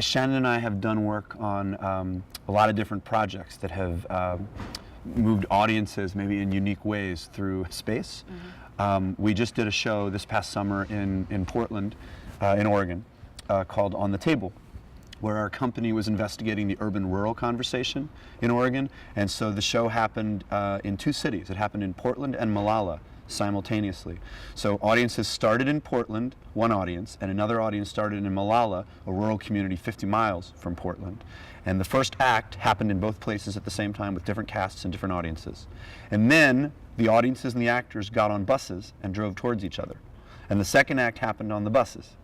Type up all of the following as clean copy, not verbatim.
Shannon and I have done work on a lot of different projects that have moved audiences maybe in unique ways through space. We just did a show this past summer in Portland, in Oregon, called On the Table, where our company was investigating the urban-rural conversation in Oregon. And so the show happened in 2 cities. It happened in Portland and Malala simultaneously. So audiences started in Portland, one audience, and another audience started in Malala, a rural community 50 miles from Portland. And the first act happened in both places at the same time with different casts and different audiences. And then the audiences and the actors got on buses and drove towards each other. And the second act happened on the buses.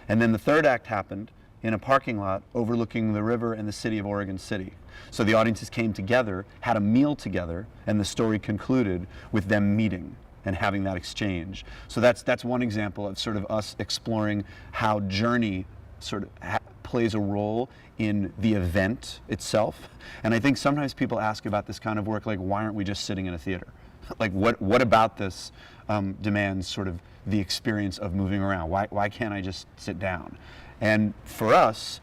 And then the third act happened in a parking lot overlooking the river and the city of Oregon City. So the audiences came together, had a meal together, and the story concluded with them meeting and having that exchange. So that's one example of sort of us exploring how journey sort of plays a role in the event itself. And I think sometimes people ask about this kind of work, like, why aren't we just sitting in a theater? Like, what about this demands sort of the experience of moving around? Why can't I just sit down? And for us,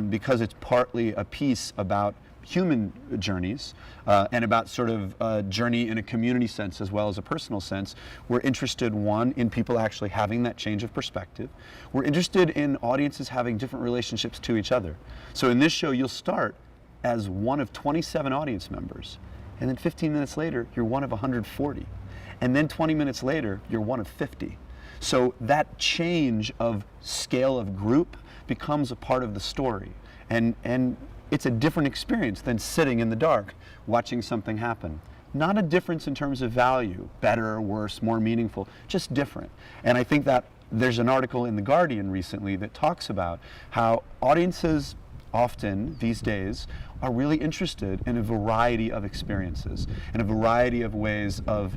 because it's partly a piece about human journeys and about sort of journey in a community sense as well as a personal sense, we're interested, one, in people actually having that change of perspective. We're interested in audiences having different relationships to each other. So in this show, you'll start as one of 27 audience members, and then 15 minutes later, you're one of 140. And then 20 minutes later, you're one of 50. So that change of scale of group becomes a part of the story. And it's a different experience than sitting in the dark watching something happen. Not a difference in terms of value, better or worse, more meaningful, just different. And I think that there's an article in The Guardian recently that talks about how audiences often these days are really interested in a variety of experiences, in a variety of ways of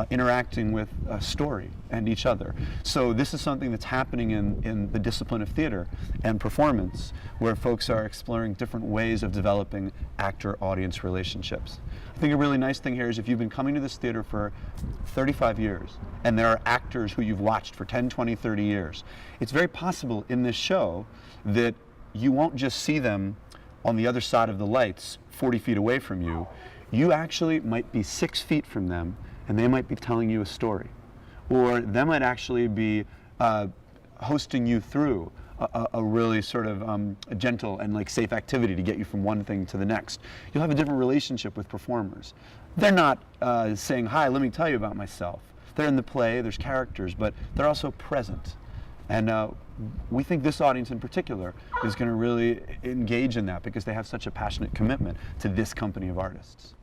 interacting with a story and each other. So this is something that's happening in the discipline of theater and performance, where folks are exploring different ways of developing actor-audience relationships. I think a really nice thing here is if you've been coming to this theater for 35 years, and there are actors who you've watched for 10, 20, 30 years, it's very possible in this show that you won't just see them on the other side of the lights 40 feet away from you. You actually might be 6 feet from them, and they might be telling you a story. Or they might actually be hosting you through a really sort of a gentle and like safe activity to get you from one thing to the next. You'll have a different relationship with performers. They're not saying, hi, let me tell you about myself. They're in the play, there's characters, but they're also present. And we think this audience in particular is going to really engage in that because they have such a passionate commitment to this company of artists.